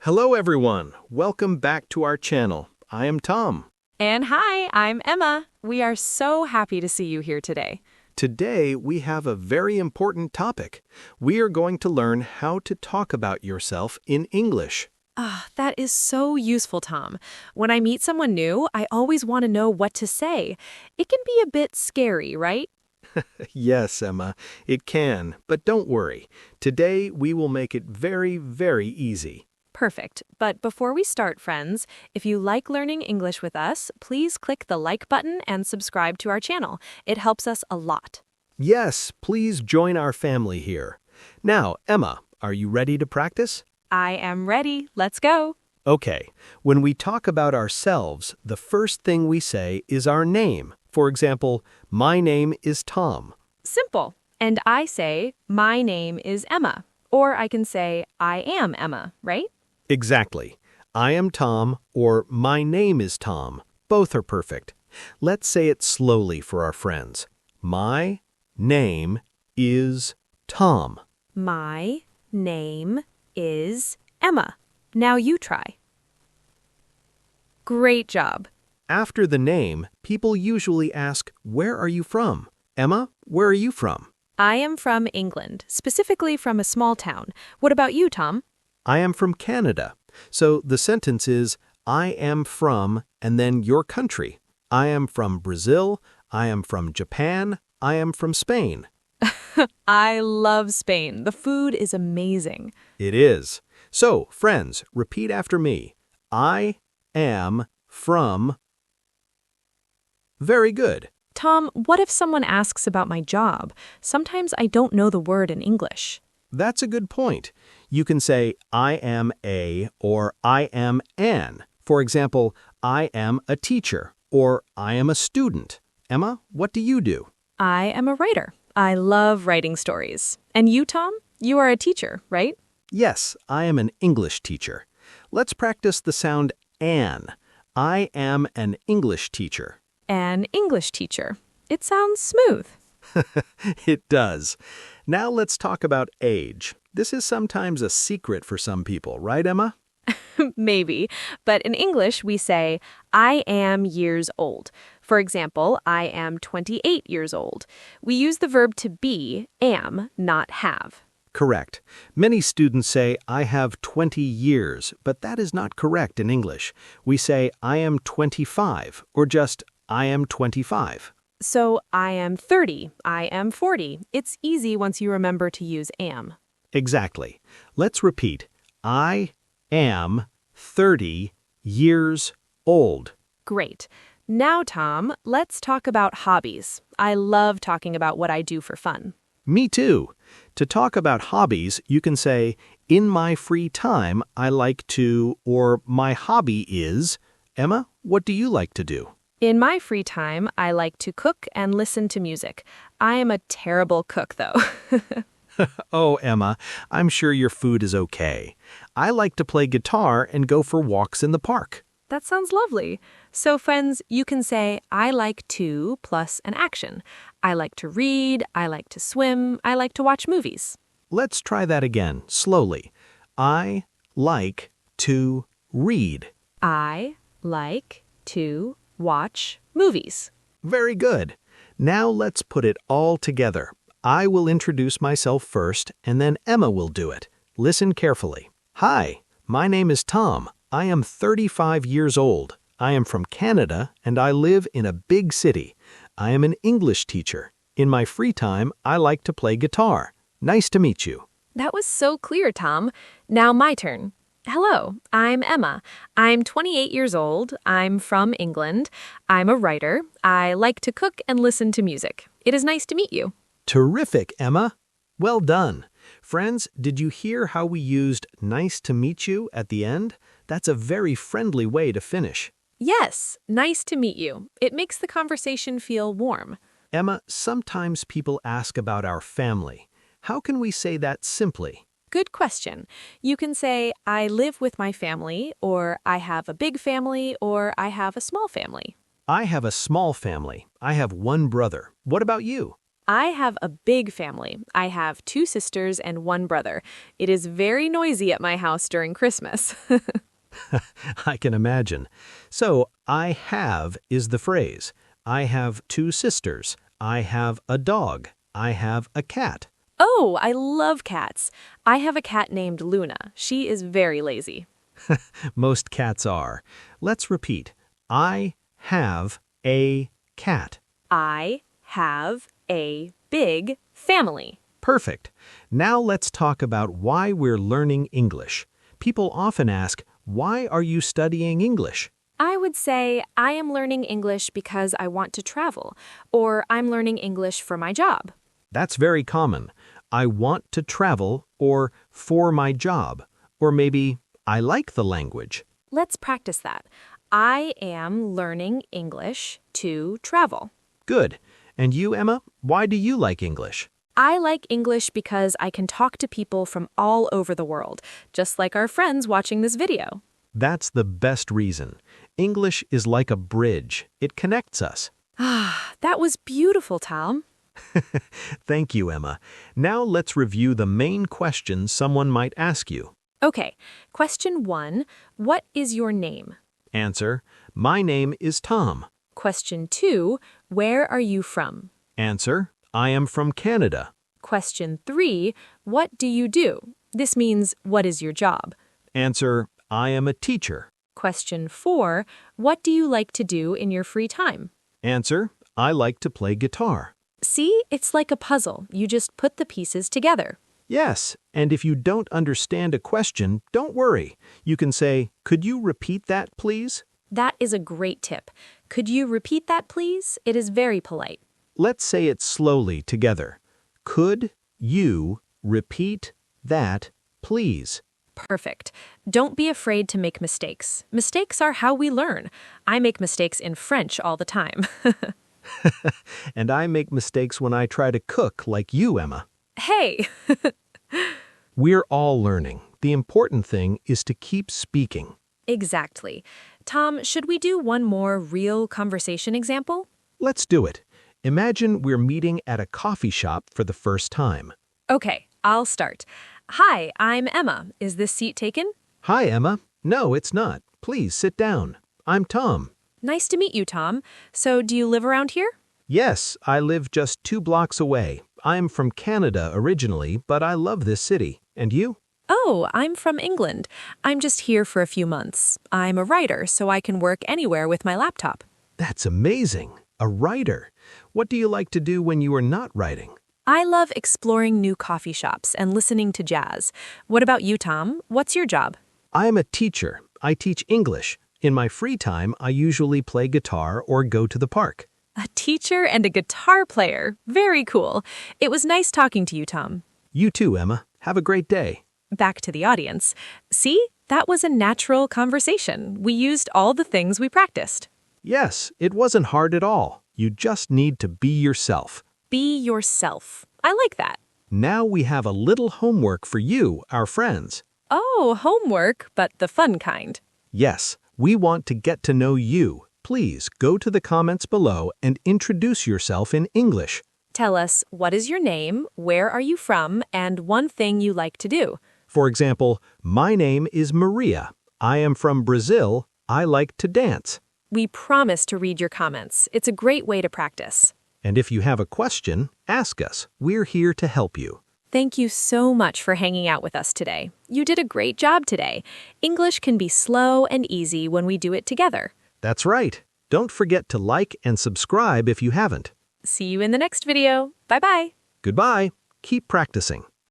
Hello everyone, welcome back to our channel. I am Tom. And hi, I'm Emma. We are so happy to see you here today. Today we have a very important topic. We are going to learn how to talk about yourself in English. That is so useful, Tom. When I meet someone new, I always want to know what to say. It can be a bit scary, right? Yes, Emma, it can, but don't worry. Today we will make it very, very easy. Perfect. But before we start, friends, if you like learning English with us, please click the like button and subscribe to our channel. It helps us a lot. Yes, please join our family here. Now, Emma, are you ready to practice? I am ready. Let's go. Okay, when we talk about ourselves, the first thing we say is our name. For example, my name is Tom. Simple. And I say, my name is Emma. Or I can say, I am Emma, right? Exactly. I am Tom or my name is Tom. Both are perfect. Let's say it slowly for our friends. My name is Tom. My name is Emma. Now you try. Great job. After the name, people usually ask, where are you from? Emma, where are you from? I am from England, specifically from a small town. What about you, Tom? I am from Canada. So the sentence is, I am from, and then your country. I am from Brazil. I am from Japan. I am from Spain. I love Spain. The food is amazing. It is. So, friends, repeat after me. I am from. Very good. Tom, what if someone asks about my job? Sometimes I don't know the word in English. That's a good point. You can say, I am a or I am an. For example, I am a teacher or I am a student. Emma, what do you do? I am a writer. I love writing stories. And you, Tom? You are a teacher, right? Yes, I am an English teacher. Let's practice the sound an. I am an English teacher. An English teacher. It sounds smooth. It does. Now let's talk about age. This is sometimes a secret for some people, right, Emma? Maybe. But in English, we say, I am years old. For example, I am 28 years old. We use the verb to be, am, not have. Correct. Many students say, I have 20 years, but that is not correct in English. We say, I am 25, or just, I am 25. So I am 30, I am 40. It's easy once you remember to use am. Exactly. Let's repeat. I am 30 years old. Great. Now, Tom, let's talk about hobbies. I love talking about what I do for fun. Me too. To talk about hobbies, you can say, in my free time, I like to, or my hobby is. Emma, what do you like to do? In my free time, I like to cook and listen to music. I am a terrible cook, though. Oh, Emma, I'm sure your food is okay. I like to play guitar and go for walks in the park. That sounds lovely. So, friends, you can say, I like to plus an action. I like to read, I like to swim, I like to watch movies. Let's try that again, slowly. I like to read. I like to watch movies. Very good. Now let's put it all together. I will introduce myself first, and then Emma will do it. Listen carefully. Hi, my name is Tom. I am 35 years old. I am from Canada, and I live in a big city. I am an English teacher. In my free time, I like to play guitar. Nice to meet you. That was so clear, Tom. Now my turn. Hello, I'm Emma. I'm 28 years old. I'm from England. I'm a writer. I like to cook and listen to music. It is nice to meet you. Terrific, Emma. Well done. Friends, did you hear how we used nice to meet you at the end? That's a very friendly way to finish. Yes, nice to meet you. It makes the conversation feel warm. Emma, sometimes people ask about our family. How can we say that simply? Good question. You can say, I live with my family, or I have a big family, or I have a small family. I have a small family. I have one brother. What about you? I have a big family. I have 2 sisters and 1 brother. It is very noisy at my house during Christmas. I can imagine. So, I have is the phrase. I have 2 sisters. I have a dog. I have a cat. Oh, I love cats. I have a cat named Luna. She is very lazy. Most cats are. Let's repeat. I have a cat. I have a big family. Perfect. Now let's talk about why we're learning English. People often ask, why are you studying English? I would say I am learning English because I want to travel, or I'm learning English for my job. That's very common. I want to travel, or for my job, or maybe I like the language. Let's practice that. I am learning English to travel. Good. And you, Emma, why do you like English? I like English because I can talk to people from all over the world, just like our friends watching this video. That's the best reason. English is like a bridge. It connects us. That was beautiful, Tom. Thank you, Emma. Now let's review the main questions someone might ask you. Okay, question 1. What is your name? Answer, my name is Tom. Question 2. Where are you from? Answer, I am from Canada. Question 3. What do you do? This means, what is your job? Answer, I am a teacher. Question 4. What do you like to do in your free time? Answer, I like to play guitar. See, it's like a puzzle. You just put the pieces together. Yes, and if you don't understand a question, don't worry. You can say, could you repeat that, please? That is a great tip. Could you repeat that, please? It is very polite. Let's say it slowly together. Could you repeat that, please? Perfect. Don't be afraid to make mistakes. Mistakes are how we learn. I make mistakes in French all the time. And I make mistakes when I try to cook like you, Emma. Hey! We're all learning. The important thing is to keep speaking. Exactly. Tom, should we do one more real conversation example? Let's do it. Imagine we're meeting at a coffee shop for the first time. Okay, I'll start. Hi, I'm Emma. Is this seat taken? Hi, Emma. No, it's not. Please sit down. I'm Tom. Nice to meet you, Tom. So, do you live around here? Yes, I live just 2 blocks away. I'm from Canada originally, but I love this city. And you? Oh, I'm from England. I'm just here for a few months. I'm a writer, so I can work anywhere with my laptop. That's amazing. A writer. What do you like to do when you are not writing? I love exploring new coffee shops and listening to jazz. What about you, Tom? What's your job? I am a teacher. I teach English. In my free time, I usually play guitar or go to the park. A teacher and a guitar player. Very cool. It was nice talking to you, Tom. You too, Emma. Have a great day. Back to the audience. See, that was a natural conversation. We used all the things we practiced. Yes, it wasn't hard at all. You just need to be yourself. Be yourself. I like that. Now we have a little homework for you, our friends. Oh, homework, but the fun kind. Yes, we want to get to know you. Please go to the comments below and introduce yourself in English. Tell us, what is your name, where are you from, and one thing you like to do. For example, my name is Maria. I am from Brazil. I like to dance. We promise to read your comments. It's a great way to practice. And if you have a question, ask us. We're here to help you. Thank you so much for hanging out with us today. You did a great job today. English can be slow and easy when we do it together. That's right. Don't forget to like and subscribe if you haven't. See you in the next video. Bye-bye. Goodbye. Keep practicing.